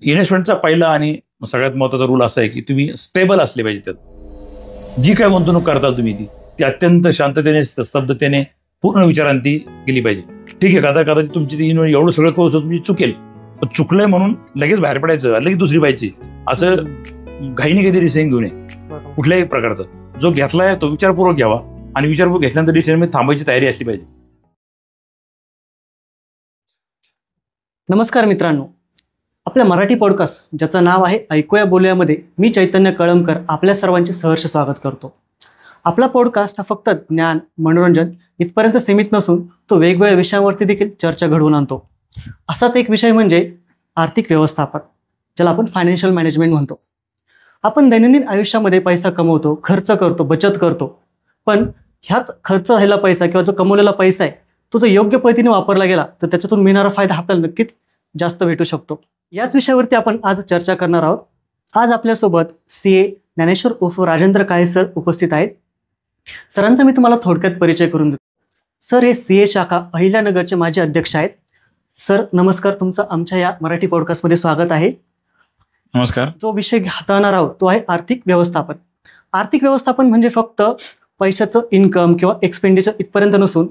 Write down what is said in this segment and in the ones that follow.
इन्व्हेस्टमेंटचा पहिला आणि सगळ्यात महत्त्वाचा रूल असा आहे की तुम्ही स्टेबल असले पाहिजे. त्यात जी काय गुंतवणूक करताल तुम्ही ती अत्यंत शांततेने स्तब्धतेने पूर्ण विचारांती केली पाहिजे. ठीक आहे, कदाचित तुमची ती एवढं सगळं करू तुमची चुकेल, पण चुकलंय म्हणून लगेच बाहेर पडायचं, लगेच दुसरी पाहिजे असं घाईने काहीतरी डिसिजन घेऊ नये. कुठल्याही प्रकारचा जो घेतलाय तो विचारपूर्वक घ्यावा आणि विचारपूर्वक घेतल्यानंतर डिसिजन मध्ये थांबायची तयारी असली पाहिजे. नमस्कार मित्रांनो, आपल्या मराठी पॉडकास्ट ज्याचं नाव आहे ऐकूया बोलूयामध्ये मी चैतन्य कळमकर आपल्या सर्वांचे सहर्ष स्वागत करतो. आपला पॉडकास्ट हा फक्त ज्ञान मनोरंजन इथपर्यंत सीमित नसून तो वेगवेगळ्या विषयांवरती देखील चर्चा घडवून आणतो. असाच एक विषय म्हणजे आर्थिक व्यवस्थापन, ज्याला आपण फायनान्शियल मॅनेजमेंट म्हणतो. आपण दैनंदिन आयुष्यामध्ये पैसा कमवतो, खर्च करतो, बचत करतो, पण ह्याच खर्च झालेला पैसा किंवा जो कमवलेला पैसा आहे तो जर योग्य पद्धतीने वापरला गेला तर त्याच्यातून मिळणारा फायदा आपल्याला नक्कीच जास्त भेटू शकतो. याच विषयावरती आपण आज चर्चा करणार आहोत. आज आपल्यासोबत CA ज्ञानेश्वर उर्फ राजेंद्र काळे सर उपस्थित आहेत. सरांचा मी तुम्हाला थोडक्यात परिचय करून देतो. सर हे CA शाखा अहिल्यानगरचे माजी अध्यक्ष आहेत. सर नमस्कार, तुमचं आमच्या या मराठी पॉडकास्टमध्ये स्वागत आहे. नमस्कार. जो विषय हाताळणार आहोत तो आहे आर्थिक व्यवस्थापन. आर्थिक व्यवस्थापन म्हणजे फक्त पैशाचं इन्कम किंवा एक्सपेंडिचर इथपर्यंत नसून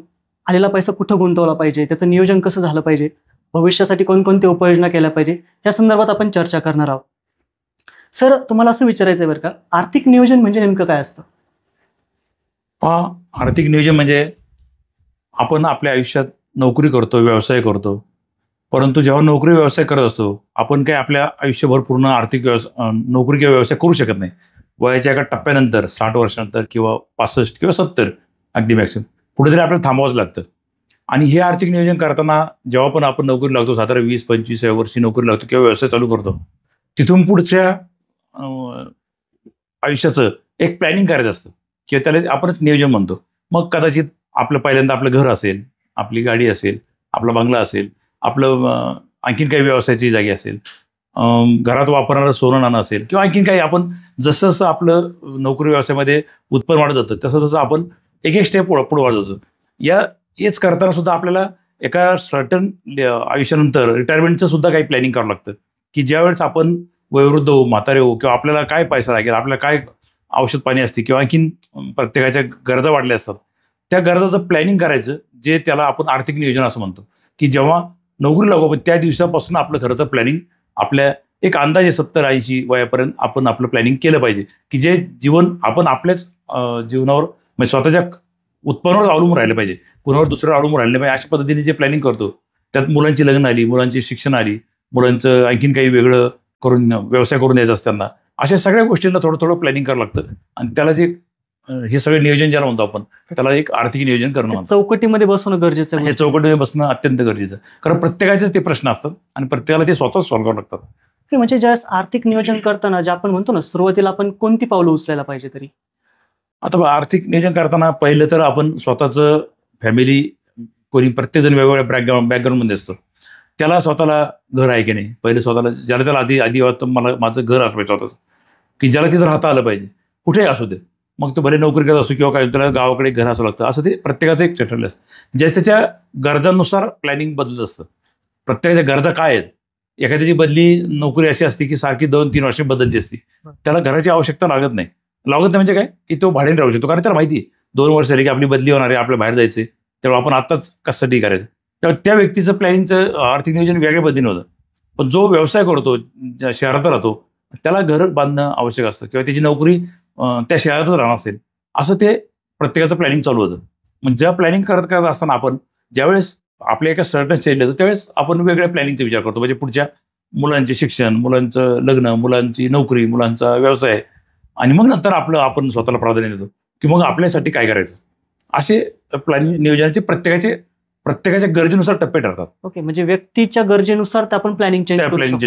आलेला पैसा कुठं गुंतवला पाहिजे, त्याचं नियोजन कसं झालं पाहिजे, भविष्यासाठी कोणकोणत्या उपाययोजना केल्या पाहिजे, या संदर्भात आपण चर्चा करणार आहोत. सर तुम्हाला असं विचारायचं आहे बरं का, आर्थिक नियोजन म्हणजे नेमकं काय असतं? आर्थिक नियोजन म्हणजे आपण आपल्या आयुष्यात नोकरी करतो, व्यवसाय करतो, परंतु जेव्हा नोकरी व्यवसाय करत असतो आपण काय आपल्या आयुष्यभर पूर्ण आर्थिक नोकरी किंवा व्यवसाय करू शकत नाही. वयाच्या एका टप्प्यानंतर 60 वर्षानंतर किंवा 65 किंवा 70 अगदी मॅक्सिमम कुठेतरी आपल्याला थांबावंच लागतं. आणि हे आर्थिक नियोजन करताना जेव्हा पण आपण नोकरी लागतो, साधारण 20-25 वर्षी नोकरी लागतो किंवा व्यवसाय चालू करतो, तिथून पुढच्या आयुष्याचं एक प्लॅनिंग करायचं असतं किंवा त्याला आपणच नियोजन म्हणतो. मग कदाचित आपलं पहिल्यांदा आपलं घर असेल, आपली गाडी असेल, आपला बंगला असेल, आपलं आणखीन काही व्यवसायाची जागी असेल, घरात वापरणारं सोनं नाणं असेल किंवा आणखीन काही. आपण जसं जसं आपलं नोकरी व्यवसायामध्ये उत्पन्न वाढत जातं तसं तसं आपण एक एक स्टेप पुढे वाढत जातो. हेच करताना सुद्धा आपल्याला एका सर्टन आयुष्यानंतर रिटायरमेंटचं सुद्धा काही प्लॅनिंग करावं लागतं की ज्यावेळेस आपण वयोवृद्ध होऊ, म्हातारे होऊ किंवा आपल्याला काय पैसा लागेल, आपल्याला काय औषध पाणी असते किंवा आणखीन प्रत्येकाच्या गरजा वाढल्या असतात, त्या गरजाचं प्लॅनिंग करायचं, जे त्याला आपण आर्थिक नियोजन असं म्हणतो. की जेव्हा नोकरी लागू आपण त्या दिवसापासून आपलं खरं तर प्लॅनिंग आपल्या एक अंदाजे 70-80 वयापर्यंत आपण आपलं प्लॅनिंग केलं पाहिजे की जे जीवन आपण आपल्याच जीवनावर म्हणजे स्वतःच्या उत्पन्नावर अवलंबून राहिलं पाहिजे, कुणावर दुसऱ्यावर अवलंबून राहिले पाहिजे. अशा पद्धतीने जे प्लॅनिंग करतो त्यात मुलांची लग्न आली, मुलांची शिक्षण आली, मुलांचं आणखीन काही वेगळं करून व्यवसाय करून द्यायचा असतं त्यांना, अशा सगळ्या गोष्टींना थोडं थोडं प्लॅनिंग करावं लागतं. आणि त्याला जे हे सगळे नियोजन ज्याला म्हणतो आपण, त्याला एक आर्थिक नियोजन करणं, चौकटीमध्ये बसवणं गरजेचं आहे. हे चौकटीमध्ये बसणं अत्यंत गरजेचं, कारण प्रत्येकाचेच ते प्रश्न असतात आणि प्रत्येकाला ते स्वतःच सॉल्व्ह करावं लागतात. म्हणजे ज्यावेळेस आर्थिक नियोजन करताना जे आपण म्हणतो ना, सुरुवातीला आपण कोणती पावलं उचलायला पाहिजे तरी? आता आर्थिक नियोजन करताना पहिलं तर आपण स्वतःचं फॅमिली, कोणी प्रत्येकजण वेगवेगळ्या बॅकग्राऊंडमध्ये असतो, त्याला स्वतःला घर आहे की नाही, पहिलं स्वतःला ज्याला त्याला आधी वाटतं मला माझं घर असं पाहिजे स्वतःच, की ज्याला तिथं राहता आलं पाहिजे कुठेही असू दे, मग तो भले नोकरी करत असतो किंवा काय, त्याला गावाकडे घर असावं लागतं, असं ते प्रत्येकाचं एक ठरलेलं असतं. ज्यास त्याच्या गरजांनुसार प्लॅनिंग बदलत असतं. प्रत्येकाच्या गरजा काय आहेत, एखाद्याची बदली नोकरी अशी असते की सारखी 2-3 वर्षे बदलती असते, त्याला घराची आवश्यकता लागत नाही म्हणजे काय की तो भाड्याने राहू शकतो, कारण त्याला माहिती आहे 2 वर्ष झाली की आपली बदली होणार आहे, आपल्या बाहेर जायचे, तेव्हा आपण आत्ताच कशासाठी करायचं. तेव्हा त्या व्यक्तीचं प्लॅनिंगचं आर्थिक नियोजन वेगळ्या पद्धतीने होतं. पण जो व्यवसाय करतो, ज्या शहरात राहतो, त्याला घर बांधणं आवश्यक असतं किंवा त्याची नोकरी त्या शहरातच राहणार असेल, असं ते प्रत्येकाचं प्लॅनिंग चालू होतं. मग ज्या प्लॅनिंग करत असताना आपण ज्यावेळेस आपल्या एका सर्टन स्टेजला येतो त्यावेळेस आपण वेगळ्या प्लॅनिंगचा विचार करतो. म्हणजे पुढच्या मुलांचे शिक्षण, मुलांचं लग्न, मुलांची नोकरी, मुलांचा व्यवसाय, आणि मग नंतर आपण स्वतःला प्राधान्य देतो की मग आपल्यासाठी काय करायचं. असे प्लॅनिंग नियोजनाचे प्रत्येकाच्या गरजेनुसार टप्पे ठरतात. ओके, म्हणजे व्यक्तीच्या गरजेनुसार आपण प्लॅनिंग चेंज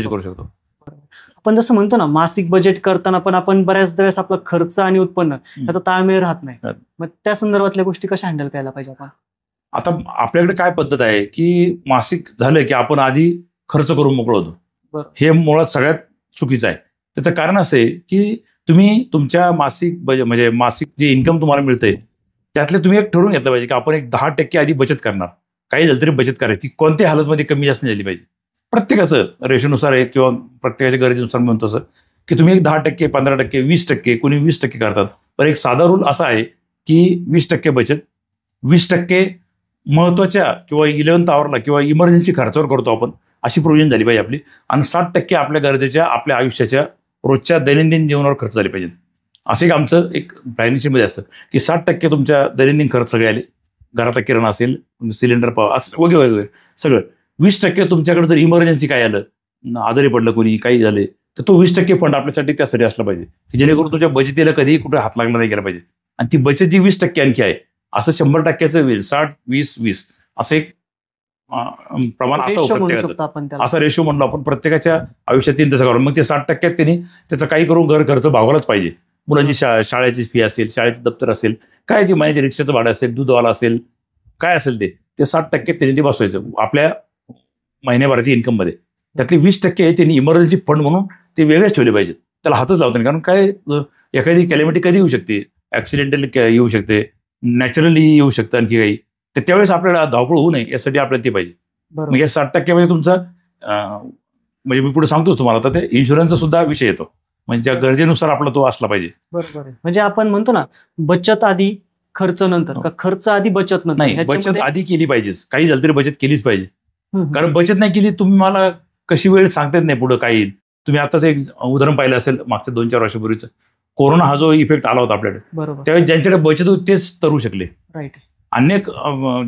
करू शकतो. आपण जसं म्हणतो ना, मासिक बजेट करताना पण आपण बऱ्याच वेळेस आपला खर्च आणि उत्पन्न याचा ताळमेळ राहत नाही. मग त्या संदर्भातल्या गोष्टी कशा हँडल करायला पाहिजे आपण? आता आपल्याकडे काय पद्धत आहे की मासिक झालं की आपण आधी खर्च करून मोकळं होतो. हे मुळात सगळ्यात चुकीचं आहे. त्याचं कारण असं आहे की तुम्ही तुमच्या मासिक म्हणजे मासिक जे इन्कम तुम्हाला मिळतंय त्यातले तुम्ही एक ठरवून घेतलं पाहिजे की आपण एक 10% आधी बचत करणार. काही झालं तरी बचत करायची, कोणत्याही हालतमध्ये कमी जास्त नाही झाली पाहिजे. प्रत्येकाचं रेशोनुसार आहे किंवा प्रत्येकाच्या गरजेनुसार म्हणतो असं की तुम्ही एक 10%, 15%, 20%, कोणी 20% करतात. पण एक साधा रूल असा आहे की 20% बचत, 20% महत्वाच्या किंवा 11th आवरला किंवा इमर्जन्सी खर्चावर करतो आपण, अशी प्रोव्हिजन झाली पाहिजे आपली. आणि 60% आपल्या गरजेच्या, आपल्या आयुष्याच्या रोजच्या दैनंदिन जीवनावर खर्च झाले पाहिजे. असं एक आमचं एक प्लॅनिंगमध्ये असतं की 60% तुमच्या दैनंदिन खर्च सगळे आले, घरात किराणा असेल, सिलेंडर असं वगैरे वगैरे सगळं. 20% तुमच्याकडे जर इमर्जन्सी काय आलं, आजारी पडलं कोणी, काही झाले, तर तो 20% फंड आपल्यासाठी त्यासाठी असला पाहिजे की जेणेकरून तुमच्या बचतीला कधीही कुठे हात लागला नाही गेला पाहिजे. आणि ती बचत जी 20% आणखी आहे, असं 100%चं होईल, 60-20-20 असं एक प्रमाण Ratio असावं म्हणू प्रत्येकाचं. शकतो आपण त्याला. असा रेशो म्हणलो आपण प्रत्येकाच्या आयुष्यात तसं करून मग ते 60% त्यांनी त्याचं काही करून घर खर्च भागवलाच पाहिजे. मुलांची शाळेची फी असेल, शाळेचं दप्तर असेल, काय जे महिन्याचे रिक्षाचं भाडं असेल, दूधवाला असेल, काय असेल ते 60% त्यांनी ते बसवायचं आपल्या महिन्याभराच्या इन्कममध्ये. त्यातले 20% त्यांनी इमर्जन्सी फंड म्हणून ते वेगळेच ठेवले पाहिजेत. त्याला हातच लावतो नाही, कारण काय एखादी कॅलेमिटी कधी येऊ शकते, ऍक्सिडेंटली येऊ शकते, नॅचरली येऊ शकतं आणखी काही. तर त्यावेळेस आपल्याला धावपळ होऊ नये यासाठी आपल्याला ते पाहिजे. मग या 60% मध्ये तुमचा म्हणजे मी पुढे सांगतोच तुम्हाला, तर ते इन्शुरन्सचा सुद्धा विषय येतो. म्हणजे ज्या गरजेनुसार आपला तो असला पाहिजे. बरोबर आहे. म्हणजे आपण म्हणतो ना, बचत आधी खर्च नंतर, का खर्च आधी बचत नंतर. नाही, बचत आधी केली पाहिजेच. काही झालं तरी बचत केलीच पाहिजे. कारण बचत नाही केली, तुम्ही मला कशी वेळ सांगता येत नाही पुढे काय येईल. तुम्ही आताच एक उदाहरण पाहिलं असेल मागच्या 2-4 वर्षापूर्वीचं, कोरोना हा जो इफेक्ट आला होता आपल्याकडे, बरोबर. त्यावेळेस ज्यांच्याकडे बचत होती तेच तरू शकले. राईट. अनेक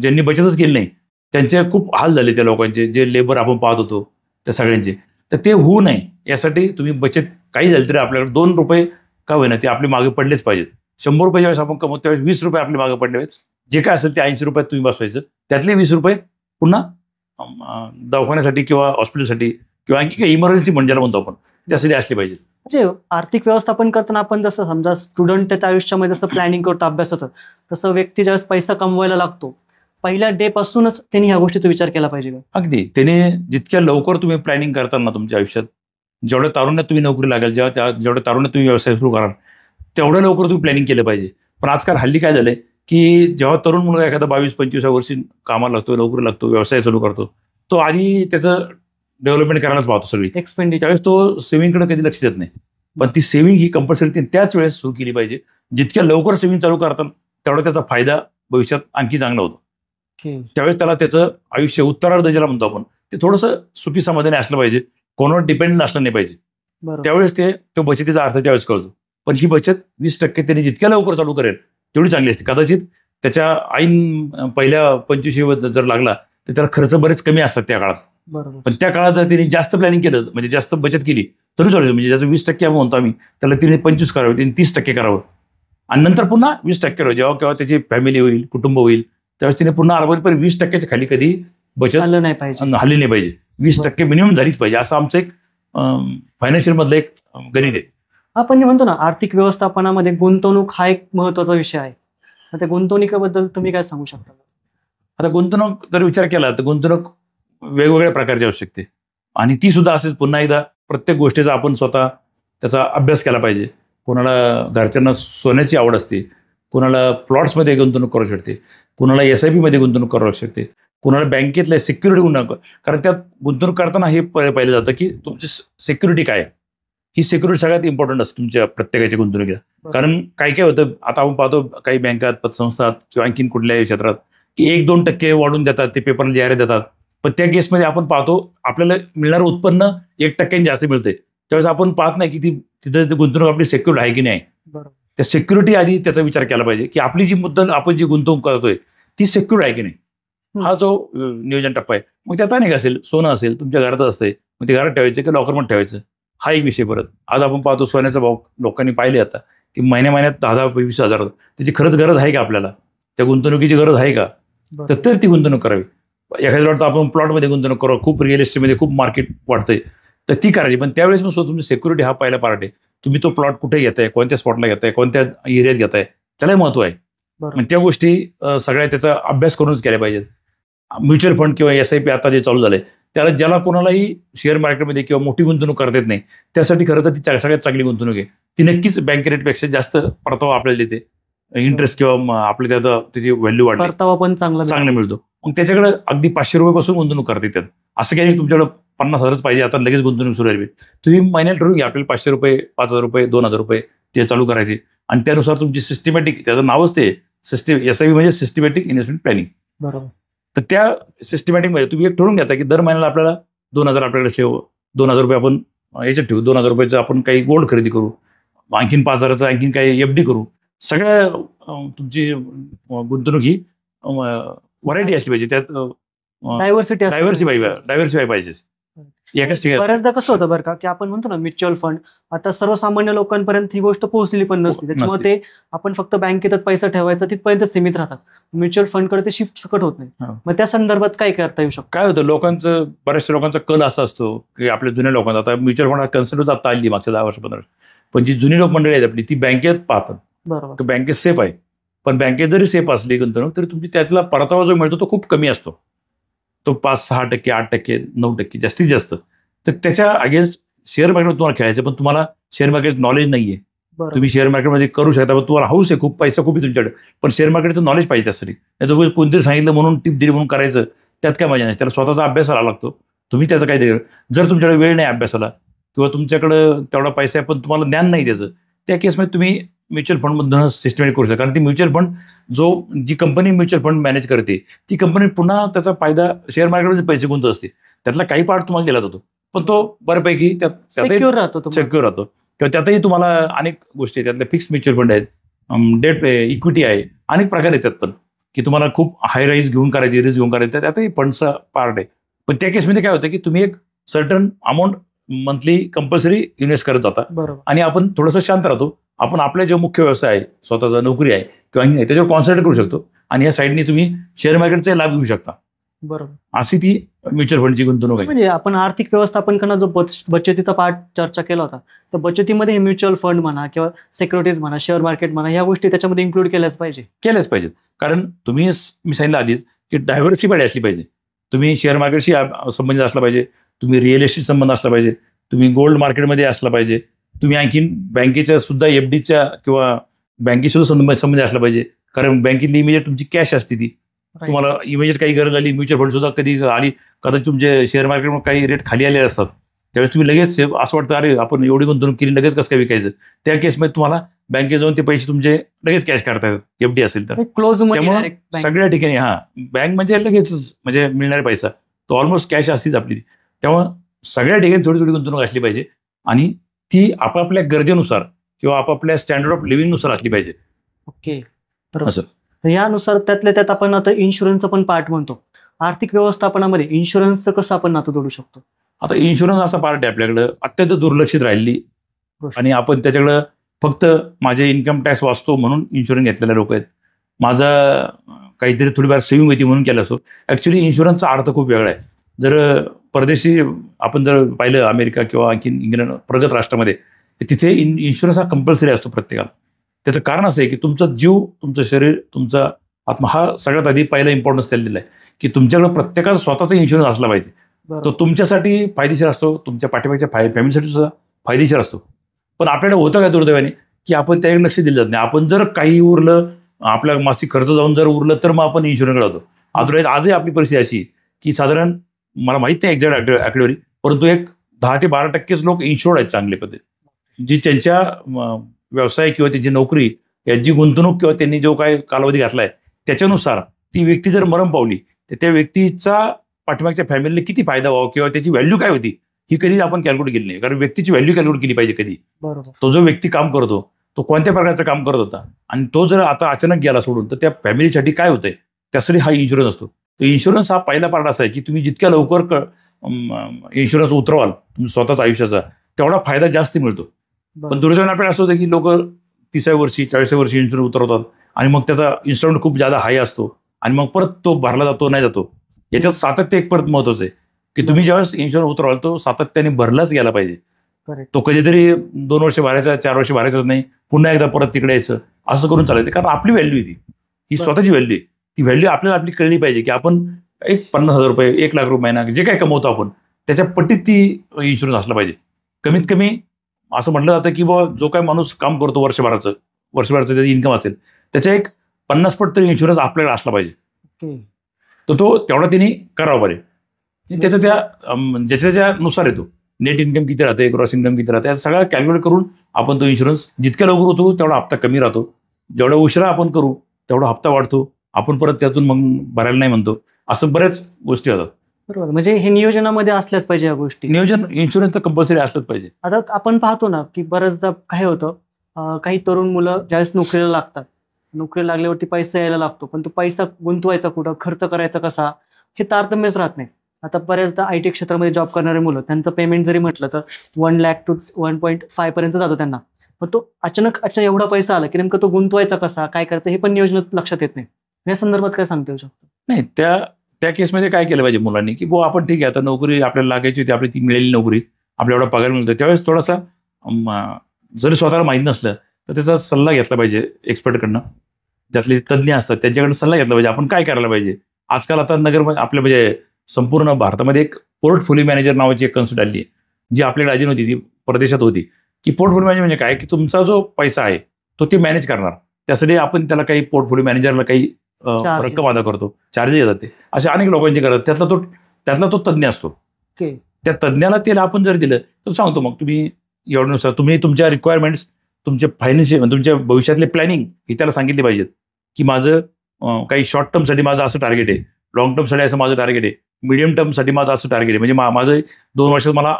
ज्यांनी बचतच केली नाही त्यांचे खूप हाल झाले, त्या लोकांचे, जे लेबर आपण पाहत होतो त्या सगळ्यांचे. तर ते होऊ नये यासाठी तुम्ही बचत काही झाली तरी आपल्याकडे 2 रुपये का होईना ते आपले मागे पडलेच पाहिजेत. 100 रुपये ज्यावेळेस आपण कमवतो त्यावेळेस 20 रुपये आपले मागे पडले पाहिजेत. जे काय असेल ते 80 रुपयात तुम्ही बसवायचं. त्यातले 20 रुपये पुन्हा दवाखान्यासाठी किंवा हॉस्पिटलसाठी किंवा आणखी काही इमर्जन्सी म्हणजे ज्याला म्हणतो आपण, त्यासाठी असले पाहिजे. म्हणजे आर्थिक व्यवस्थापन करताना आपण जसं समजा स्टुडंट त्याच्या आयुष्यामध्ये जसं प्लॅनिंग करतो अभ्यासाचं, तसं व्यक्ती ज्यावेळेस पैसा कमवायला लागतो पहिल्या डे पासूनच त्यांनी ह्या गोष्टीचा विचार केला पाहिजे. अगदी त्याने जितक्या लवकर तुम्ही प्लॅनिंग करताना तुमच्या आयुष्यात, जेवढ्या तारुण्यात तुम्ही नोकरी लागेल, जेवढ्या तारुण्यात तुम्ही व्यवसाय सुरू कराल, तेवढ्या लवकर तुम्ही प्लॅनिंग केलं पाहिजे. पण आजकाल हल्ली काय झालंय की जेव्हा तरुण मुलगा एखादा 22-25 वर्षी कामाला लागतो, नोकरी लागतो, व्यवसाय चालू करतो, तो आधी त्याचं डेव्हलपमेंट करायलाच पाहतो सगळी. एक्सपेंडिचर. त्यावेळेस तो सेव्हिंगकडे कधी लक्ष देत नाही. पण ती सेव्हिंग ही कंपल्सरी त्याच वेळेस सुरू केली पाहिजे. जितक्या लवकर सेव्हिंग चालू करतात तेवढा त्याचा फायदा भविष्यात आणखी चांगला होतो. त्यावेळेस त्याला त्याचं आयुष्य उत्तरार्ध ज्याला म्हणतो आपण, ते थोडंसं सुखी समाधानी असलं पाहिजे, कोणावर डिपेंडेंट असलं नाही पाहिजे. त्यावेळेस तो बचतीचा अर्थ त्यावेळेस कळतो. पण ही बचत 20% त्यांनी जितक्या लवकर चालू करेल तेवढी चांगली असते. कदाचित त्याच्या ऐन पहिल्या 25 जर लागला तर त्याला खर्च बरेच कमी असतात त्या काळात. पण त्या काळात जर त्यांनी जास्त प्लॅनिंग केलं, म्हणजे जास्त बचत केली तरी चालू. म्हणजे ज्याचं 20% आपण म्हणतो आम्ही, त्याला तिने 25 करावं, तिने 30% करावं आणि नंतर पुन्हा 20% करावं. जेव्हा केव्हा त्याची फॅमिली होईल, कुटुंब होईल, त्यावेळेस तिने पुन्हा अर्बन पण 20%च्या खाली कधी बचत हल्ली नाही पाहिजे. 20% मिनिमम झालीच पाहिजे. असं आमचं एक फायनान्शियल मधलं एक गणित आहे. आपण जे म्हणतो ना, आर्थिक व्यवस्थापनामध्ये गुंतवणूक हा एक महत्वाचा विषय आहे. त्या गुंतवणुकीबद्दल तुम्ही काय सांगू शकता? आता गुंतवणूक जर विचार केला तर गुंतवणूक वेगवेगळ्या प्रकारची असू शकते आणि ती सुद्धा असेच. पुन्हा एकदा प्रत्येक गोष्टीचा आपण स्वतः त्याचा अभ्यास केला पाहिजे. कोणाला घरच्यांना सोन्याची आवड असते, कोणाला प्लॉट्समध्ये गुंतवणूक करू शकते, कोणाला SIP मध्ये गुंतवणूक करू शकते, कोणाला बँकेतल्या सिक्युरिटी गुंतवणूक. कारण त्यात गुंतवणूक करताना हे पाहिलं जातं की तुमची सिक्युरिटी काय आहे. ही सिक्युरिटी सगळ्यात इम्पॉर्टंट असते तुमच्या प्रत्येकाच्या गुंतवणुकीला. कारण काय काय होतं, आता आपण पाहतो काही बँकात, पतसंस्थात किंवा आणखीन कुठल्याही क्षेत्रात की 1-2% वाढून देतात, ते पेपरला जाहिरात देतात. पण त्या केसमध्ये आपण पाहतो आपल्याला मिळणारं उत्पन्न 1% जास्त मिळते. त्यावेळेस आपण पाहत नाही की तिथं गुंतवणूक आपली सेक्युर्ड आहे की नाही. त्या सिक्युरिटी आधी त्याचा विचार केला पाहिजे की आपली जी मुद्दल आपण जी गुंतवणूक करतोय ती सेक्युर्ड आहे की नाही. हा जो नियोजन टप्पा आहे. मग त्यात अनेक असेल, सोनं असेल, तुमच्या घरातच असते, मग ते घरात ठेवायचं की लॉकरमध्ये ठेवायचं, हा एक विषय. परत आज आपण पाहतो सोन्याचा भाव लोकांनी पाहिले आता की महिन्यात 10,000-20,000 त्याची खरंच गरज आहे का आपल्याला, त्या गुंतवणुकीची गरज आहे का, तर ती गुंतवणूक करावी. एखाद्या वाटतं आपण प्लॉटमध्ये गुंतवणूक करू, खूप रिअल इस्टेटमध्ये खूप मार्केट वाढतंय, तर ती करायची. पण त्यावेळेस मग तुमची सिक्युरिटी हा पहिला पार्ट आहे. तुम्ही तो प्लॉट कुठे घेताय, कोणत्या स्पॉटला घेताय, कोणत्या एरियात घेताय, त्यालाही महत्व आहे. पण त्या गोष्टी सगळ्या त्याचा अभ्यास करूनच केल्या पाहिजेत. म्युच्युअल फंड किंवा SIP आता जे चालू झालंय त्याला ज्याला कोणालाही शेअर मार्केटमध्ये किंवा मोठी गुंतवणूक करता येत नाही त्यासाठी खरं तर ती सगळ्यात चांगली गुंतवणूक आहे. ती नक्कीच बँक रेटपेक्षा जास्त परतावा आपल्याला देते. इंटरेस्ट किंवा आपल्या त्याची व्हॅल्यू वाढते, परतावा पण चांगला मिळतो. मग त्याच्याकडे अगदी 500 रुपयापासून गुंतवणूक करता येतात. असं काही तुमच्याकडे 50,000च पाहिजे, आता लगेच गुंतवणूक सुरू आहे, तुम्ही महिन्याला ठरवून घ्या आपल्याला 500 रुपये, 5,000 रुपये, 2,000 रुपये ते चालू करायचे. आणि त्यानुसार तुमची सिस्टमॅटिक, त्याचं नावच ते SIP म्हणजे सिस्टमॅटिक इन्व्हेस्टमेंट प्लॅनिंग. बरोबर. तर त्या सिस्टमॅटिकमध्ये तुम्ही एक ठरवून घेता की दर महिन्याला आपल्याला 2,000 आपल्याकडे सेव, 2,000 रुपये आपण याच्यात ठेवू, 2,000 रुपयाचं आपण काही गोल्ड खरेदी करू, आणखीन 5,000चं आणखीन काही FD करू. सगळ्या तुमची गुंतवणूक ही व्हरायटी असली पाहिजे, त्यात डायव्हर्सिफाय पाहिजे. एकाच ठिकाणी बऱ्याचदा कसं होतं बरं का, की आपण म्हणतो ना म्युच्युअल फंड, आता सर्वसामान्य लोकांपर्यंत ही गोष्ट पोहोचलेली पण नसते. त्याच्यामुळे ते आपण फक्त बँकेतच पैसा ठेवायचा तिथपर्यंत सीमित राहतात. म्युच्युअल फंडकडे ते शिफ्ट सकट होत नाही. मग त्या संदर्भात काय करता येऊ शकतं? काय होतं, बऱ्याचशा लोकांचा कल असा असतो की आपल्या जुन्या लोकांचा, आता म्युच्युअल फंड कन्सेप्ट आता आली मागच्या 10 वर्ष 15 वर्ष, पण जी जुनी लोक मंडळी आहेत आपली ती बँकेत पाहतात. बरोबर. बँकेत सेफ आहे, पण बँकेत जरी सेफ असली गुंतवणूक तरी तुमची त्यातला परतावा जो मिळतो तो खूप कमी असतो. तो 5-6%, 8%, 9% जास्तीत जास्त. तर त्याच्या अगेन्स्ट शेअर मार्केटमध्ये तुम्हाला खेळायचं, पण तुम्हाला शेअर मार्केट नॉलेज नाहीये. तुम्ही शेअर मार्केटमध्ये करू शकता, पण तुम्हाला हाऊस आहे, खूप पैसा खूप आहे तुमच्याकडे, पण शेअर मार्केटचं नॉलेज पाहिजे त्यासाठी. नाही तर कोणतरी सांगितलं म्हणून टिप दिली म्हणून करायचं, त्यात काय मजा नाही. त्याला स्वतःचा अभ्यास करावा लागतो. तुम्ही त्याचं काय जर तुमच्याकडे वेळ नाही अभ्यासाला किंवा तुमच्याकडं तेवढा पैसा आहे पण तुम्हाला ज्ञान नाही त्याचं, त्या केसमध्ये तुम्ही म्युच्युअल फंडमधून सिस्टमॅटिक करू शकता. कारण ती म्युच्युअल फंड जी कंपनी म्युच्युअल फंड मॅनेज करते ती कंपनी पुन्हा त्याचा फायदा शेअर मार्केटमध्ये पैसे गुंतवत असते, त्यातला काही पार्ट तुम्हाला दिला जातो, पण तो बऱ्यापैकी सिक्युअर राहतो. किंवा त्यातही तुम्हाला अनेक गोष्टी आहेत. त्यातले फिक्स म्युच्युअल फंड आहेत, डेट इक्विटी आहे, अनेक प्रकार येतात, पण की तुम्हाला खूप हाय राईज घेऊन करायची, रिस्क घेऊन करायची, त्यातही फंडचा पार्ट आहे. पण त्या केसमध्ये काय होतं की तुम्ही एक certain amount monthly compulsory invest करत जाता. बरोबर. आणि आपण थोडंसं शांत राहतो. आपण आपला जो मुख्य व्यवसाय आहे, स्वतःचा नोकरी आहे किंवा त्याच्यावर कॉन्सन्ट्रेट करू शकतो आणि या साईडने तुम्ही शेअर मार्केटचा लाभ घेऊ शकता. बरोबर. अशी ती म्युच्युअल फंडची गुंतवणूक आहे. म्हणजे आपण आर्थिक व्यवस्थापन करणं जो बचतीचा पार्ट चर्चा केला होता, तर बचतीमध्ये हे म्युच्युअल फंड म्हणा किंवा सिक्युरिटीज म्हणा, शेअर मार्केट म्हणा, ह्या गोष्टी त्याच्यामध्ये इन्क्लूड केल्याच पाहिजेत. कारण मी सांगितलं आधीच की डायव्हर्सिफाईड असली पाहिजे. तुम्ही शेअर मार्केटशी संबंधित असला पाहिजे, तुम्ही रिअल एस्टेट संबंध असला पाहिजे, तुम्ही गोल्ड मार्केटमध्ये असला पाहिजे, तुम्ही आणखीन बँकेच्या सुद्धा FDच्या किंवा बँकेशी सुद्धा संबंधित असला पाहिजे. कारण बँकेतली इमिजिएट तुमची कॅश असते, ती तुम्हाला इमिजिएट काही गरज आली, म्युच्युअल फंड सुद्धा कधी आली, कदाचित तुमचे शेअर मार्केटमध्ये काही रेट खाली आलेले असतात, त्यावेळेस तुम्ही लगेच असं वाटतं अरे आपण एवढी गुंतवणूक केली, लगेच कसं काय विकायचं. त्या केसमध्ये तुम्हाला बँकेत जाऊन ते पैसे तुमचे लगेच कॅश करता येतात, FD असेल तर. त्यामुळे सगळ्या ठिकाणी बँक म्हणजे लगेच म्हणजे मिळणारा पैसा तो ऑलमोस्ट कॅश असतीच आपली. त्यामुळे सगळ्या ठिकाणी थोडी थोडी गुंतवणूक असली पाहिजे आणि ती आपापल्या गरजेनुसार किंवा आपापल्या स्टँडर्ड ऑफ लिव्हिंगनुसार असली पाहिजे. ओके. असं यानुसार त्यातल्या त्यात आपण आता इन्शुरन्सचं पण पार्ट म्हणतो. आर्थिक व्यवस्थापनामध्ये इन्शुरन्सचं कसं आपण नातं जोडू शकतो? आता इन्शुरन्स असा पार्ट आहे आपल्याकडं अत्यंत दुर्लक्षित राहिली आणि आपण त्याच्याकडं फक्त माझे इन्कम टॅक्स वाचतो म्हणून इन्शुरन्स घेतलेले लोक आहेत. माझा काहीतरी थोडीफार सेव्हिंग होती म्हणून केलं असो. ॲक्च्युली इन्शुरन्सचा अर्थ खूप वेगळा आहे. जर परदेशी आपण जर पाहिलं अमेरिका किंवा आणखीन इंग्लंड प्रगत राष्ट्रामध्ये, तिथे इन्शुरन्स हा कंपल्सरी असतो प्रत्येकाला. त्याचं कारण असं आहे की तुमचा जीव, तुमचं शरीर, तुमचा आत्मा हा सगळ्यात आधी पहिला इम्पॉर्टन्स त्याला दिला आहे की तुमच्याकडे प्रत्येकाचा स्वतःचा इन्शुरन्स असला पाहिजे. तो तुमच्यासाठी फायदेशीर असतो, तुमच्या पाठीमागच्या फॅमिलीसाठी सुद्धा फायदेशीर असतो. पण आपल्याला होतं काय दुर्दैवाने की आपण त्याकडे लक्ष दिलं जात नाही. आपण जर काही उरलं, आपल्या मासिक खर्च जाऊन जर उरलं तर मग आपण इन्शुरन्स काढतो. अदरवाईज आजही आपली परिस्थिती अशी की साधारण मला माहित नाही एक्झॅक्ट आकडेवारी, परंतु एक 10 ते 12% लोक इन्शुर्ड आहेत चांगले पद्धती, जी त्यांच्या व्यवसाय किंवा त्यांची नोकरी याची गुंतवणूक किंवा त्यांनी जो काय कालावधी घातलाय त्याच्यानुसार ती व्यक्ती जर मरण पावली तर त्या व्यक्तीचा पाठीमागच्या फॅमिलीला किती फायदा व्हावा किंवा त्याची व्हॅल्यू काय होती ही कधी आपण कॅल्क्युलेट केली नाही. कारण व्यक्तीची व्हॅल्यू कॅल्क्युलेट केली पाहिजे कधी. तो जो व्यक्ती काम करतो तो कोणत्या प्रकारचं काम करत होता आणि तो जर आता अचानक गेला सोडून तर त्या फॅमिलीसाठी काय होतंय, त्यासाठी हा इन्शुरन्स असतो. तर इन्शुरन्स हा पहिला पार्ट असा आहे की तुम्ही जितक्या लवकर इन्शुरन्स उतरवाल तुमच्या स्वतःच्या आयुष्याचा तेवढा फायदा जास्त मिळतो. पण दुर्दैवाने आपल्याला असं होतं की लोक 30व्या वर्षी 40व्या वर्षी इन्शुरन्स उतरवतात आणि मग त्याचा इन्स्टॉलमेंट खूप जादा हाय असतो आणि मग परत तो भरला जातो नाही जातो. याच्यात सातत्य एक परत महत्वाचं आहे की तुम्ही ज्यावेळेस इन्शुरन्स उतरवाल तो सातत्याने भरलाच गेला पाहिजे. तो कधीतरी 2 वर्ष भरायचा, 4 वर्ष भरायचाच नाही, पुन्हा एकदा परत तिकडे यायचं असं करून चालायचं. कारण आपली व्हॅल्यू आहे ही स्वतःची व्हॅल्यू आहे. ती व्हॅल्यू आपल्याला आपली कळली पाहिजे की आपण एक 50,000 रुपये 1 लाख रुपये महिना जे काय कमवतो आपण त्याच्या पट्टीत ती इन्शुरन्स असला पाहिजे. कमीत कमी असं म्हटलं जातं की बाबा जो काय माणूस काम करतो वर्षभराचं त्याचं इन्कम असेल त्याच्या एक 50 पट तरी इन्शुरन्स आपल्याकडे असला पाहिजे. तर तो तेवढा त्यांनी करावा बरे. त्याचं ज्याच्या नुसार येतो. नेट इन्कम किती राहते, ग्रॉस इन्कम किती राहते, सगळं कॅल्क्युलेट करून आपण तो इन्शुरन्स जितक्या लवकर होतो तेवढा हप्ता कमी राहतो. जेवढा उशिरा आपण करू तेवढा हप्ता वाढतो. आपण परत त्यातून मग भरायला नाही म्हणतो. असं बऱ्याच गोष्टी होतात. बरोबर. म्हणजे हे नियोजनामध्ये असल्याच पाहिजे या गोष्टी. नियोजन इन्शुरन्सचं कंपल्सरी असलंच पाहिजे. आता आपण पाहतो ना की बऱ्याचदा काय होतं, काही तरुण मुलं ज्यावेळेस नोकरीला लागतात, नोकरीला लागल्यावरती पैसा यायला लागतो, पण तो पैसा गुंतवायचा कुठं, खर्च करायचा कसा, हे तारतम्यच राहत नाही. आता बऱ्याचदा IT क्षेत्रामध्ये जॉब करणारे मुलं, त्यांचं पेमेंट जरी म्हटलं तर 1 लाख to 1.5 पर्यंत जातो त्यांना. पण तो अचानक एवढा पैसा आला की नेमकं तो गुंतवायचा कसा, काय करायचं हे पण नियोजनात लक्षात येत नाही. या संदर्भात काय सांगता येऊ शकतो? नाही, त्या केसमध्ये काय केलं पाहिजे मुलांनी, की बुवा आपण ठीक आहे, आता नोकरी आपल्याला लागायची होती, आपली ती मिळालेली नोकरी, आपल्याला एवढा पगार मिळतो, त्यावेळेस थोडासा जरी स्वतःला माहीत नसलं तर त्याचा सल्ला घेतला पाहिजे एक्सपर्टकडनं. ज्यातले तज्ज्ञ असतात त्यांच्याकडनं सल्ला घेतला पाहिजे. आपण काय करायला पाहिजे. आजकाल आता आपल्या म्हणजे संपूर्ण भारतामध्ये एक पोर्टफोलिओ मॅनेजर नावाची एक कन्सेप्ट आली आहे, जी आपल्याकडे आधी नव्हती, ती परदेशात होती. की पोर्टफोलिओ मॅनेजर म्हणजे काय, की तुमचा जो पैसा आहे तो ते मॅनेज करणार. त्यासाठी आपण त्याला काही पोर्टफोलिओ मॅनेजरला काही रक्कम अदा करतो, चार्जेस येतात. ते असे अनेक लोकांचे करतात. त्यातला तो तज्ज्ञ असतो. त्या तज्ज्ञाला तेल आपण जर दिलं तर सांगतो, मग तुम्ही एवढ्यानुसार तुम्ही तुमच्या रिक्वायरमेंट्स, तुमचे फायनान्शियल, तुमच्या भविष्यातले प्लॅनिंग हे त्याला सांगितले पाहिजेत. की माझं काही शॉर्ट टर्मसाठी माझं असं टार्गेट आहे, लॉंग टर्मसाठी असं माझं टार्गेट आहे, मिडियम टर्मसाठी माझं असं टार्गेट आहे. म्हणजे माझं 2 वर्षात मला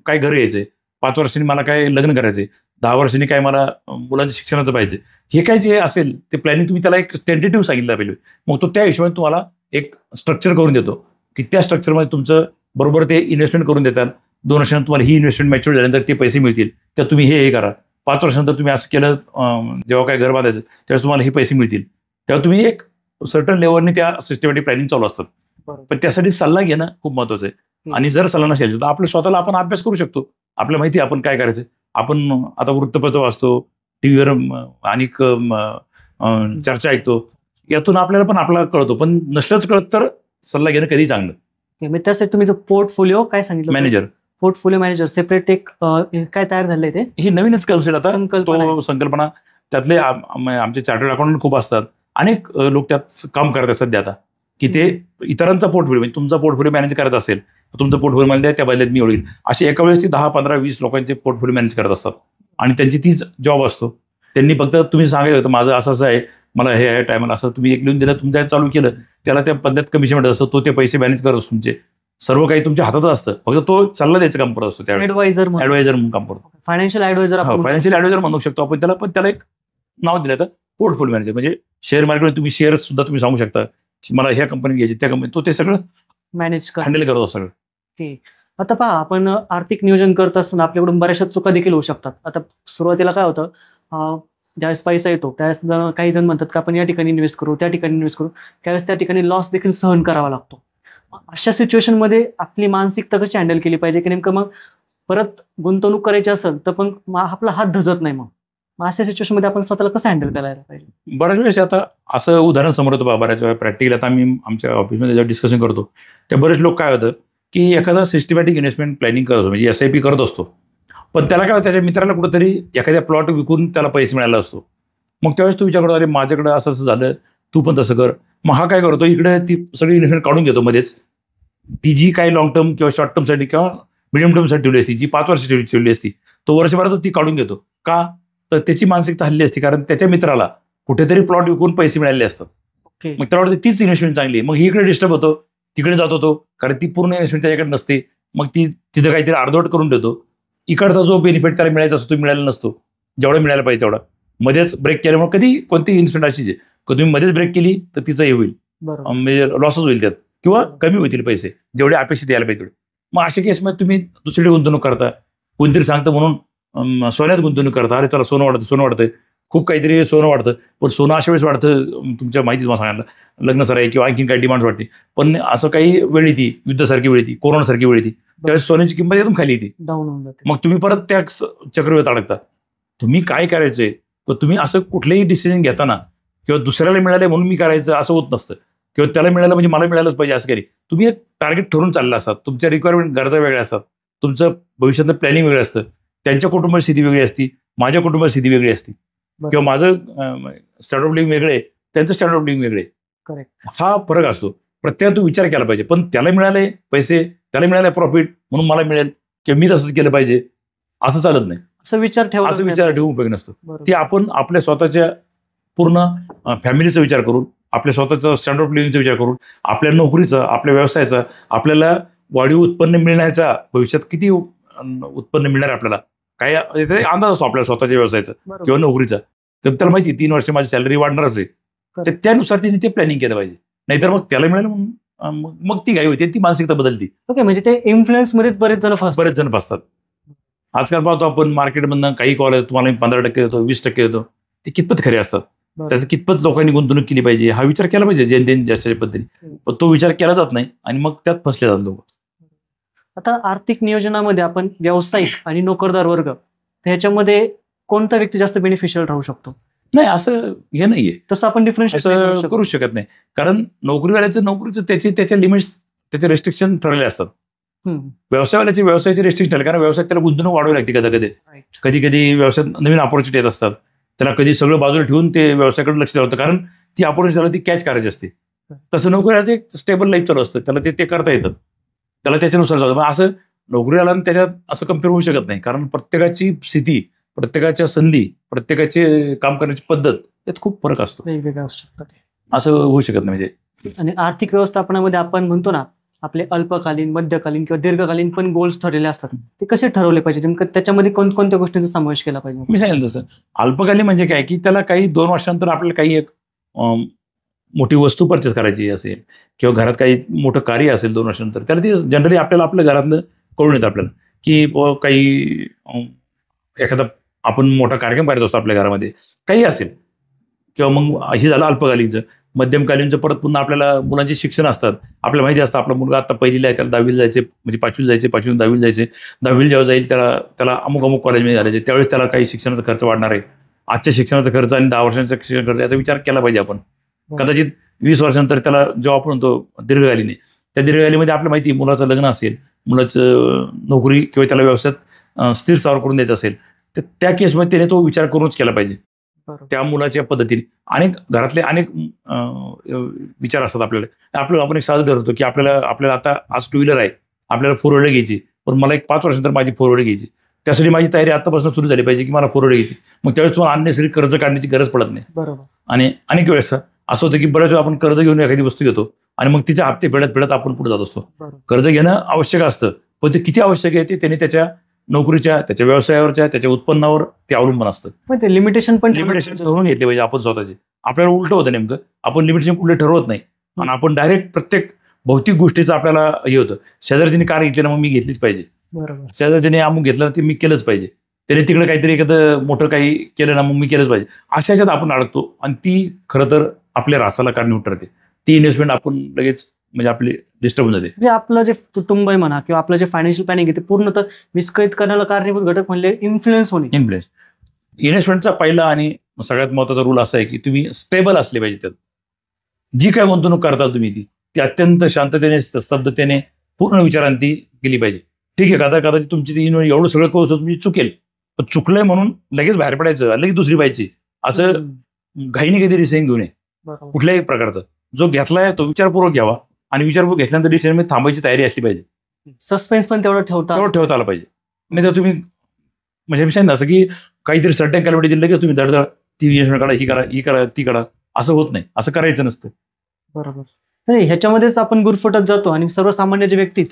काय घर यायचं आहे, 5 वर्षांनी मला काय लग्न करायचं आहे, 10 वर्षांनी काय मला मुलांच्या शिक्षणाचं पाहिजे. हे काय जे असेल ते प्लॅनिंग तुम्ही त्याला एक टेंटेटिव्ह सांगितलं पाहिजे. मग तो त्या हिशोबाने तुम्हाला एक स्ट्रक्चर करून देतो, की त्या स्ट्रक्चरमध्ये तुमचं बरोबर ते इन्व्हेस्टमेंट करून देतात. 2 वर्षांनंतर तुम्हाला ही इन्व्हेस्टमेंट मॅच्युअर झाल्यानंतर ते पैसे मिळतील, तर तुम्ही हे करा. 5 वर्षानंतर तुम्ही असं केलं, जेव्हा काय घर बांधायचं त्यावेळेस तुम्हाला हे पैसे मिळतील. तेव्हा तुम्ही एक सर्टन लेवलने त्या सिस्टमॅटिक प्लॅनिंग चालू असतात. पण त्यासाठी सल्ला घेणं खूप महत्वाचं आहे. आणि जर सल्ला नसेल तर आपल्या स्वतःला आपण अभ्यास करू शकतो. आपल्याला माहिती आहे आपण काय करायचं. आपण आता वृत्तपत्र वाचतो, टीव्हीवर आणि चर्चा ऐकतो, यातून आपल्याला पण आपल्याला कळतो. पण नसलंच कळत तर सल्ला घेणं कधी चांगलं. त्यासाठी तुम्ही जो पोर्टफोलिओ काय सांगितलं, मॅनेजर, पोर्टफोलिओ मॅनेजर सेपरेट एक काय तयार झालंय ते, ही नवीनच कन्सेप्ट आता संकल्पना. संकल्पना त्यातले आमचे चार्टर्ड अकाउंटंट खूप असतात. अनेक लोक त्यात काम करतात सध्या आता, की ते इतरांचा पोर्टफोलिओ, म्हणजे तुमचा पोर्टफोलिओ मॅनेज करायचा असेल, तुमचं पोर्टफोलिओ मॅनेज त्या बदल्यात मी होईल, असे एका वेळेस 10, 15, 20 लोकांचे पोर्टफोलिओ मॅनेज करत असतात. आणि त्यांची तीच जॉब असतो. त्यांनी फक्त तुम्ही सांगायचं होतं माझं असं आहे, मला हे टायमाला असं तुम्ही एक लिहून दिलं, तुमच्या चालू केलं, त्याला त्या बदल्यात कमिशन मिळत असतं. तो ते पैसे मॅनेज करत असतो. तुमचे सर्व काही तुमच्या हातात असतं, फक्त तो सल्ला द्यायचं काम करत असतो. त्यावेळेस ऍडवायझर म्हणून काम करतो. फायनान्शियल ऍडवायझर, फायनान्शियल ऍडवायझर म्हणू शकतो आपण त्याला. पण त्याला एक नाव दिलं तर पोर्टफोलिओ मॅनेजर. म्हणजे शेअर मार्केटमध्ये तुम्ही शेअर सुद्धा तुम्ही सांगू शकता की मला ह्या कंपनीत घ्यायची, त्या कंपनीत, तो ते सगळं मॅनेज हँडल करतो सगळं. आता पहा, आपण आर्थिक नियोजन करत असताना आपल्याकडून बऱ्याचशा चुका देखील होऊ शकतात. आता सुरुवातीला काय होतं, ज्यावेळेस पैसा येतो त्यावेळेस काही जण म्हणतात की आपण या ठिकाणी इन्व्हेस्ट करू, त्या ठिकाणी इन्व्हेस्ट करू, त्यावेळेस त्या ठिकाणी लॉस देखील सहन करावा लागतो. अशा सिच्युएशनमध्ये आपली मानसिकता कशी हँडल केली पाहिजे, की नेमकं मग परत गुंतवणूक करायची असेल तर पण आपला हात धजत नाही. मग अशा सिच्युएशनमध्ये आपण स्वतःला कसं हँडल करायला पाहिजे. बऱ्याच वेळेस आता असं उदाहरण समोर होतं, बऱ्याच वेळा प्रॅक्टिकल आता आम्ही आमच्या ऑफिसमध्ये जेव्हा डिस्कशन करतो त्या बरेच लोक काय होतं की एखादा सिस्टमॅटिक इन्व्हेस्टमेंट प्लॅनिंग करत असतो, म्हणजे SIP करत असतो. पण त्याला काय होतं, त्याच्या मित्राला कुठंतरी एखाद्या प्लॉट विकून त्याला पैसे मिळाला असतो. मग त्यावेळेस तू विचार करतो, अरे माझ्याकडे असं असं झालं, तू पण तसं कर. मग हा काय करतो, इकडे ती सगळी इन्व्हेस्टमेंट काढून घेतो मध्येच. ती जी काही लॉंग टर्म किंवा शॉर्ट टर्मसाठी किंवा मिडियम टर्मसाठी ठेवली असती, जी 5 वर्ष ठेवली असती, तो वर्षभरातच ती काढून घेतो. का तर त्याची मानसिकता हल्ली असते, कारण त्याच्या मित्राला कुठेतरी प्लॉट विकून पैसे मिळाले असतात. मग त्याला वाटतं तीच इन्व्हेस्टमेंट चांगली आहे. मग ही इकडे डिस्टर्ब होतो, तिकडे जात होतो, कारण ती पूर्ण इन्व्हेस्टमेंट त्याच्याकडे नसते. मग ती तिथं काहीतरी अर्धवट करून देतो. इकडचा जो बेनिफिट त्याला मिळायचा असतो तो मिळाला नसतो, जेवढा मिळायला पाहिजे तेवढा. मध्येच ब्रेक केल्यामुळे कधी कोणती इन्व्हेस्टमेंट अशीच आहे, तुम्ही मध्येच ब्रेक केली तर तिचं हे होईल, म्हणजे लॉसच होईल त्यात, किंवा कमी होतील पैसे जेवढे अपेक्षित यायला पाहिजे तेवढे. मग अशा केसमध्ये तुम्ही दुसरीकडे गुंतवणूक करता, कोणतरी सांगतं म्हणून सोन्यात गुंतवणूक करता. अरे चला सोनं वाढतं, खूप काहीतरी सोनं वाढतं. पण सोनं अशा वेळेस वाढतं, तुमच्या माहितीत मला सांगायला लग्न सराई किंवा आणखी काही डिमांड वाढते. पण असं काही वेळ येते, युद्धासारखी वेळ येते, कोरोनासारखी वेळ येते, त्यावेळेस सोन्याची किंमत एकदम खाली येते, डाऊन होऊन जाते. मग तुम्ही परत त्या चक्रव्यूहात अडकता. तुम्ही काय करायचंय, तर तुम्ही असं कुठलेही डिसिजन घेताना किंवा दुसऱ्याला मिळालं म्हणून मी करायचं असं होत नसतं, किंवा त्याला मिळालं म्हणजे मला मिळालंच पाहिजे असं काही. तुम्ही एक टार्गेट ठरवून चालला असतात, तुमच्या रिक्वायरमेंट गरजा वेगळ्या असतात, तुमचं भविष्यातलं प्लॅनिंग वेगळं असतं. त्यांच्या कुटुंबाची स्थिती वेगळी असती, माझ्या कुटुंबाची स्थिती वेगळी असती, किंवा माझं स्टँडर्ड ऑफ लिव्हिंग वेगळे, त्यांचं स्टँडर्ड ऑफ लिव्हिंग वेगळे. करेक्ट. हा फरक असतो. प्रत्येकाने तो विचार केला पाहिजे. पण त्याला मिळाले पैसे, त्याला मिळाले प्रॉफिट म्हणून मला मिळेल किंवा मी तसंच केलं पाहिजे असं चालत नाही. असं विचार ठेवा, असं विचार ठेवून उपयोग नसतो. बरोबर. ते आपण आपल्या स्वतःच्या पूर्ण फॅमिलीचा विचार करून, आपल्या स्वतःचा स्टँडर्ड ऑफ लिव्हिंगचा विचार करून, आपल्या नोकरीचा, आपल्या व्यवसायाचा, आपल्याला वाढीव उत्पन्न मिळण्याचा, भविष्यात किती उत्पन्न मिळणार आपल्याला, काय याचा अंदाज असतो आपल्या स्वतःच्या व्यवसायाचा बरोबर. किंवा नोकरीचा. तर त्याला माहिती 3 वर्ष माझी सॅलरी वाढणारच आहे, तर त्यानुसार त्यांनी ते प्लॅनिंग केलं पाहिजे. नाहीतर मग त्याला मिळालं म्हणून मग ती घाई होती, ती मानसिकता बदलती. ओके, म्हणजे ते इन्फ्लुएन्स मध्ये बरेच जण फसतात. आजकाल पाहतो आपण मार्केटमधनं काही कॉल तुम्हाला 15% देतो, 20% देतो, ते कितपत खरे असतात, त्याचं कितपत लोकांनी गुंतवणूक केली पाहिजे हा विचार केला पाहिजे जनतेने ज्याच्या पद्धतीने. पण तो विचार केला जात नाही आणि मग त्यात फसले जातात लोक. आता आर्थिक नियोजनामध्ये आपण व्यावसायिक आणि नोकरदार वर्ग ह्याच्यामध्ये कोणता व्यक्ती जास्त बेनिफिशियल राहू शकतो? नाही, असं हे नाहीये, तसं आपण डिफरन्शिएट असं करू शकत नाही. कारण नोकरीचं त्याच्या लिमिट्स, त्याचे रेस्ट्रिक्शन ठरलेले असतात. व्यवसायाचे रेस्ट्रिक्शन ठरले, कारण व्यवसायात त्याला गुंतवणूक वाढवावी लागते. कधी कधी व्यवसायात नवीन ऑपॉर्च्युनिटी येत असतात, त्याला कधी सगळं बाजूला ठेवून ते व्यवसायाकडे लक्ष द्यावं लागतं, कारण ती ऑपॉर्च्युनिटी ती कॅच करायची असते. तसं नोकरीचं एक स्टेबल लाईफ चालू असतं, त्याला ते करता येतं, त्याला त्याच्यानुसार जातं. मग असं नोकरीला त्याच्यात असं कम्पेअर होऊ शकत नाही, कारण प्रत्येकाची स्थिती, प्रत्येकाच्या संधी, प्रत्येकाची काम करण्याची पद्धत यात खूप फरक असतो, वेगवेगळ्या असू शकतात, असं होऊ शकत नाही. म्हणजे आणि आर्थिक व्यवस्थापनामध्ये आपण म्हणतो ना, आपले अल्पकालीन, मध्यकालीन किंवा दीर्घकालीन पण गोल्स ठरलेले असतात, ते कसे ठरवले पाहिजे, नेमकं त्याच्यामध्ये कोणत्या गोष्टींचा समावेश केला पाहिजे? मी सांगितलं तसं अल्पकालीन म्हणजे काय, की त्याला काही 2 वर्षांतर आपल्याला काही एक मोठी वस्तू परचेस करायची असेल किंवा घरात काही मोठं कार्य असेल 2 वर्षांतर, त्याला ते जनरली आपल्याला आपल्या घरातलं कळून येतं आपल्याला, की काही एखादा आपण मोठा कार्यक्रम करायचा असतो आपल्या घरामध्ये, काही असेल, किंवा मग हे झालं अल्पकालीनचं. मध्यमकालीनचं परत पुन्हा आपल्याला मुलांचे शिक्षण असतात, आपल्याला माहिती असतं आपला मुलगा आता 1लीला आहे, त्याला 10वीला जायचे, म्हणजे 5वीला जायचे, 5वीला 10वीला जायचे, 10वीला जेव्हा जाईल त्याला अमुक कॉलेजमध्ये घालायचे, त्यावेळेस त्याला काही शिक्षणाचा खर्च वाढणार आहे. आजच्या शिक्षणाचा खर्च आणि 10 वर्षांचा शिक्षण खर्च याचा विचार केला पाहिजे आपण. कदाचित 20 वर्षांतर त्याला जेव्हा आपण म्हणतो दीर्घकालीन, त्या दीर्घकालीमध्ये आपल्याला माहिती मुलाचं लग्न असेल, मुलाचं नोकरी किंवा त्याला व्यवसायात स्थिर स्थावर करून द्यायचं असेल, तर त्या केसमध्ये त्याने तो विचार करूनच केला पाहिजे. त्या मुलाच्या पद्धतीने घरातले अनेक विचार असतात आपल्याला. आपण एक साधं धरतो की आपल्याला आता आज 2 व्हीलर आहे, आपल्याला 4 व्हीलर घ्यायची, पण मला एक 5 वर्षांतर माझी 4 व्हीलर घ्यायची, त्यासाठी माझी तयारी आतापासून सुरू झाली पाहिजे की मला 4 व्हीलर घ्यायची. मग त्यावेळेस तुम्हाला अन्य कर्ज काढण्याची गरज पडत नाही. बरोबर. आणि अनेक वेळेस असं होतं की बऱ्याच वेळा आपण कर्ज घेऊन एखादी वस्तू घेतो आणि मग तिचे हप्ते फेडत आपण पुढे जात असतो. कर्ज घेणं आवश्यक असतं, पण ते किती आवश्यक आहे ते त्याने त्याच्या नोकरीच्या, त्याच्या व्यवसायावरच्या, त्याच्या उत्पन्नावर ते अवलंबून असतं. पण ते लिमिटेशन ठरवून घेतले पाहिजे आपण स्वतःचे. आपल्याला उलट होतं, नेमकं आपण लिमिटेशन कुठले ठरवत नाही आणि आपण डायरेक्ट प्रत्येक भौतिक गोष्टीचं आपल्याला हे होतं. शेजारच्याने कार घेतली ना, मग मी घेतलीच पाहिजे. शेजारच्याने अमुक घेतलं ते मी केलंच पाहिजे. त्याने तिकडे काहीतरी एखादं मोठं काही केलं ना, मग मी केलंच पाहिजे. अशा ह्याच्यात आपण अडकतो आणि ती खरं तर आपल्या रासाला कारणीभूत ठरते. ती इन्व्हेस्टमेंट आपण लगेच म्हणजे आपली डिस्टर्ब होऊन जाते. म्हणजे आपलं जे कुटुंब आहे म्हणा किंवा आपलं जे फायनान्शियल प्लॅनिंग आहे ते पूर्णतः विस्कळीत करण्याला कारणीभूत घटक म्हणजे इन्फ्लुएन्स इन्व्हेस्टमेंटचा पहिला आणि सगळ्यात महत्त्वाचा रूल असा आहे की तुम्ही स्टेबल असले पाहिजे. त्यात जी काय गुंतवणूक करता तुम्ही ती अत्यंत शांततेने, स्तब्धतेने, पूर्ण विचारांती केली पाहिजे. ठीक आहे, कदाचित तुमची ती एवढं सगळं करू तुमची चुकेल, पण चुकलंय म्हणून लगेच बाहेर पडायचं, लगेच दुसरी पाहिजे असं घाईने काहीतरी डिसिजन घेऊ नये कुठल्याही प्रकारचा. जो घेतलाय तो विचारपूर्वक घ्यावा आणि विचारपूर्वक घेतल्यानंतर डिसिजन मध्ये थांबायची तयारी असली पाहिजे. सस्पेन्स पण तेवढं ठेवता आलं पाहिजे. नाही तर तुम्ही म्हणजे मी सांगितलं असं की काहीतरी सर्टन कॅलिब्रिटी लगेच तुम्ही धडधड ती इन्व्हेस्टमेंट करा, ही करा, ती करा, असं होत नाही. असं करायचं नसतं. बरोबर. ह्याच्यामध्येच आपण गुरफटत जातो आणि सर्वसामान्य जे व्यक्ती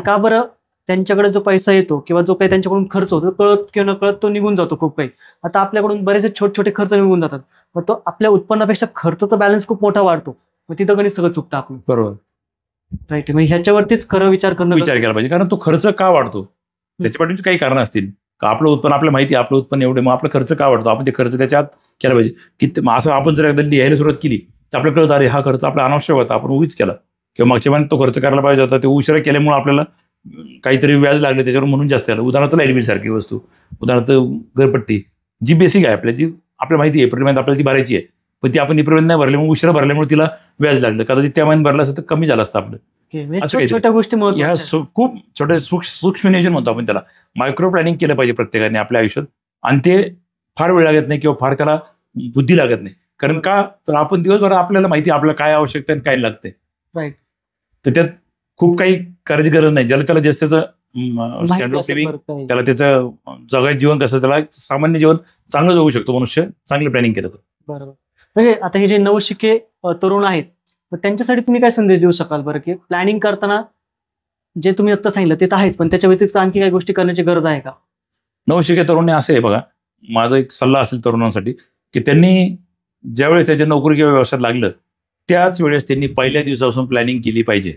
का बरं त्यांच्याकडे जो पैसा येतो किंवा जो काही त्यांच्याकडून खर्च होतो कळत किंवा न कळत तो निघून जातो खूप काही. आता आपल्याकडून बरेचसे छोटे खर्च निघून जातात, मग तो आपल्या उत्पन्नापेक्षा खर्चाचा बॅलन्स खूप मोठा वाढतो, मग तिथं गणित सगळं चुकतं आपलं. बरोबर. राईट. मग ह्याच्यावरतीच खरं विचार केला पाहिजे, कारण तो खर्च का वाढतो त्याच्या पाठीची काही कारण असतील का. आपलं उत्पन्न आपल्याला माहिती आहे, आपलं उत्पन्न एवढे, मग आपला खर्च का वाढतो, आपण ते खर्च त्याच्यात केला पाहिजे. की असं आपण जर एकदा लिहायला सुरुवात केली तर आपल्याला कळतं अरे हा खर्च आपला अनावश्यक होता, आपण उगीच केला, किंवा मागच्या महिन्यात तो खर्च करायला पाहिजे होता, ते उशिरा केल्यामुळे आपल्याला काहीतरी व्याज लागलं त्याच्यावर म्हणून जास्त आलं. उदाहरणार्थ लाईट बिल सारखी वस्तू, उदाहरणार्थ घरपट्टी जी बेसिक आहे आपल्या, जी आपल्याला माहिती आहे एप्रिल महिन्यात आपल्याला ती भरायची आहे, पण ती आपण एप्रिल महिन्यात नाही भरली, मग उशिरा भरल्यामुळे तिला व्याज लागलं. कदाचित त्या महिन्यात भरलं असं तर कमी झालं असतं आपलं. छोट्या गोष्टी ह्या खूप छोटे सूक्ष्म नियोजन म्हणतो आपण त्याला. मायक्रो प्लॅनिंग केलं पाहिजे प्रत्येकाने आपल्या आयुष्यात, आणि ते फार वेळ लागत नाही किंवा फार त्याला बुद्धी लागत नाही. कारण का तर आपण दिवसभर आपल्याला माहिती आपल्याला काय आवश्यकता आणि काय लागते. राईट. तर त्यात खूप काही करायची गरज नाही. ज्याला त्याला जास्त त्याचं स्टँडर्ड ऑफ लिव्हिंग, त्याला त्याचं जगायचं जीवन कसं, त्याला सामान्य जीवन चांगलं जगू शकतो मनुष्य, चांगलं प्लॅनिंग केलं तर. बरोबर. म्हणजे आता हे जे नवशिके तरुण आहेत, तर त्यांच्यासाठी तुम्ही काय संदेश देऊ शकाल बरं, की प्लॅनिंग करताना जे तुम्ही आता सांगितलं ते तर आहेच, पण त्याच्या व्यतिरिक्त आणखी काही गोष्टी करण्याची गरज आहे का? नवशिके तरुणी असं आहे बघा, माझा एक सल्ला असेल तरुणांसाठी, की त्यांनी ज्यावेळेस त्याच्या नोकरी किंवा व्यवसायात लागलं त्याच वेळेस त्यांनी पहिल्या दिवसापासून प्लॅनिंग केली पाहिजे,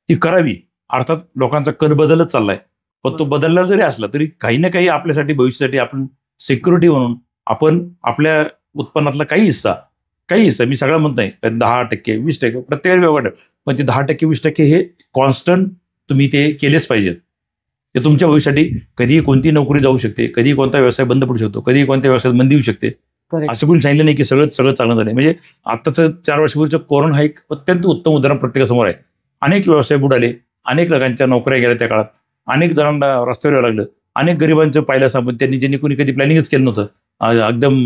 ती करावी. अर्थात लोकांचा कल बदलत चाललाय, पण तो बदलला जरी असला तरी काही ना काही आपल्यासाठी भविष्यासाठी आपण सिक्युरिटी म्हणून आपण आपल्या उत्पन्नातला काही हिस्सा, मी सगळं म्हणत नाही, 10%, 20%, प्रत्येक वेगळं, पण ते 10%, 20% हे कॉन्स्टंट तुम्ही ते केलेच पाहिजेत. ते तुमच्या भविष्यासाठी कधीही कोणती नोकरी जाऊ शकते, कधीही कोणता व्यवसाय बंद पडू शकतो, कधीही कोणत्या व्यवसायात मंदी येऊ शकते. असं कोणी सांगितलं नाही की सगळं चांगलं झालंय. म्हणजे आताचं 4 वर्षापूर्वीचं कोरोना हा एक अत्यंत उत्तम उदाहरण प्रत्येकासमोर आहे. अनेक व्यवसाय बुडाले, अनेक लोकांच्या नोकऱ्या गेल्या त्या काळात, अनेक जणांना रस्त्यावर यावं लागलं, अनेक गरिबांचं पाहिलं सापन ज्यांनी कोणी कधी प्लॅनिंगच केलं नव्हतं, एकदम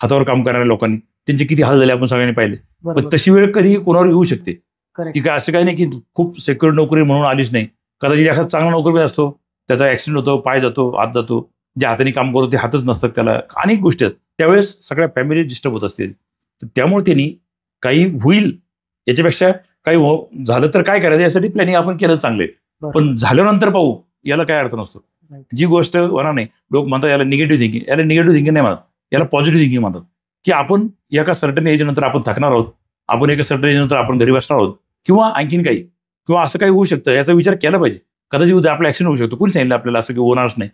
हातावर काम करणाऱ्या लोकांनी, त्यांचे किती हाल झाले आपण सगळ्यांनी पाहिले. पण तशी वेळ कधी कोणावर येऊ शकते. ती काय असं काही नाही की खूप सेक्युअर नोकरी म्हणून आलीच नाही. कदाचित एखादा चांगला नोकरी असतो, त्याचा ऍक्सिडेंट होतो, पाय जातो, हात जातो, जे हाताने काम करतो ते हातच नसतात त्याला, अनेक गोष्टी आहेत. त्यावेळेस सगळ्या फॅमिली डिस्टर्ब होत असते. त्यामुळे त्यांनी काही होईल याच्यापेक्षा काही झालं तर काय करायचं यासाठी प्लॅनिंग आपण केलं चांगले, पण झाल्यानंतर पाहू याला काय अर्थ नसतो. जी गोष्ट होणार नाही, लोक म्हणतात याला निगेटिव्ह थिंकिंग, याला निगेटिव्ह थिंकिंग नाही म्हणतात, याला पॉझिटिव्ह थिंकिंग म्हणतात. की आपण एका सर्टन एज नंतर आपण थकणार आहोत, आपण एका सर्टन एज नंतर आपण घरी बसणार आहोत, किंवा आणखीन काही, किंवा असं काही होऊ शकतं याचा विचार केला पाहिजे. कदाचित उद्या आपला ऍक्सिडेंट होऊ शकतो, कोणी सांगितलं आपल्याला असं काही होणारच नाही.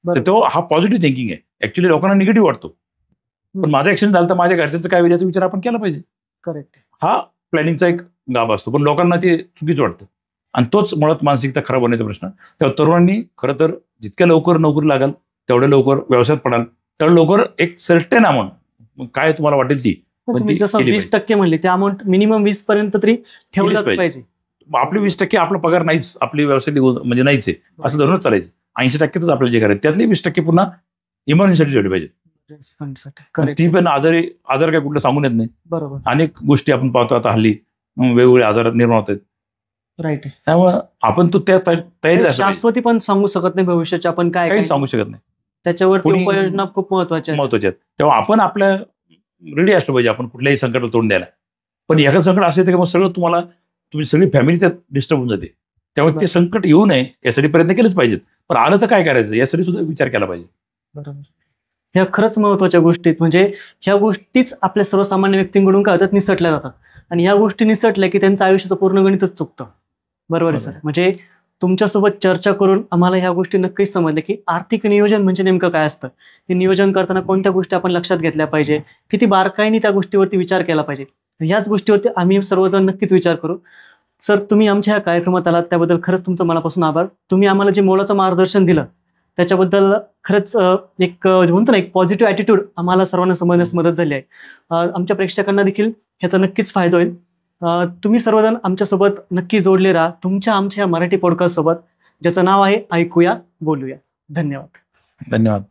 तर तो हा पॉझिटिव्ह थिंकिंग आहे. ऍक्च्युली लोकांना निगेटिव्ह वाटतो, पण माझा ऍक्सिडेंट झाला तर माझ्या घरच्यांचं काय होईल याचा विचार आपण केला पाहिजे. करेक्ट. हा प्लॅनिंगचा एक गाभ असतो, पण लोकांना ते चुकीचं वाटतं आणि तोच मुळात मानसिकता खराब होण्याचा प्रश्न. तेव्हा तरुणांनी खरं तर जितक्या लवकर नोकरी लागाल तेवढ्या लवकर व्यवसायात पडाल, तेवढ्या लवकर एक सर्टेन अमाऊंट काय तुम्हाला वाटेल ती, तुम्ही जसं 20% म्हणले ते अमाऊंट मिनिमम 20 पर्यंत तरी ठेवलंच पाहिजे. आपले 20% आपला पगार नाहीच, आपली व्यवसाय म्हणजे नाहीच आहे असं धरूनच चालायचं. 80%च आपल्याला जे करायचं त्यातले 20% पुन्हा इमर्जन्सीसाठी ठेवले पाहिजे. ती पण आजार काय कुठलं सांगून येत नाही. बरोबर. अनेक गोष्टी आपण पाहतो आता हल्ली, वेगवेगळे आजार निर्माण होत आहेत. राईट. त्यामुळे आपण तो त्या तयारीत शाश्वती पण सांगू शकत नाही भविष्याच्या, आपण काय सांगू शकत नाही. त्याच्यावर उपाययोजना खूप महत्वाच्या आहेत. तेव्हा आपण आपल्या रेडी असलं पाहिजे आपण कुठल्याही संकटाला तोंड द्यायला. पण एखादं संकट असेल तर मग सगळं तुमची सगळी फॅमिली त्यात डिस्टर्ब होऊन जाते. त्यामुळे ते संकट येऊ नये यासाठी प्रयत्न केलेच पाहिजेत, पण आलं तर काय करायचं यासाठी सुद्धा विचार केला पाहिजे. बरोबर. ह्या खरंच महत्वाच्या गोष्टी, म्हणजे ह्या गोष्टीच आपल्या सर्वसामान्य व्यक्तींकडून काय होतात, निसटल्या जातात, आणि ह्या गोष्टी निसटल्या की त्यांचं आयुष्याचं पूर्ण गणितच चुकतं. बरोबर आहे सर. म्हणजे तुमच्यासोबत चर्चा करून आम्हाला ह्या गोष्टी नक्कीच समजल्या की आर्थिक नियोजन म्हणजे नेमकं काय असतं, ते नियोजन करताना कोणत्या गोष्टी आपण लक्षात घेतल्या पाहिजे, किती बारकाईने त्या गोष्टीवरती विचार केला पाहिजे. ह्याच गोष्टीवरती आम्ही सर्वजण नक्कीच विचार करू. सर, तुम्ही आमच्या ह्या कार्यक्रमात आलात त्याबद्दल खरंच तुमचं मनापासून आभार. तुम्ही आम्हाला जे मोलाचं मार्गदर्शन दिलं त्याच्याबद्दल खरंच एक म्हणतो ना, एक पॉझिटिव्ह ॲटिट्यूड आम्हाला सर्वांना समजण्यास मदत झाली आहे. आमच्या प्रेक्षकांना देखील ह्याचा नक्कीच फायदा होईल. तुम्ही सर्वजण आमच्यासोबत नक्की जोडले राहा तुमच्या आमच्या मराठी पॉडकास्ट सोबत, ज्याचं नाव आहे ऐकूया बोलूया. धन्यवाद.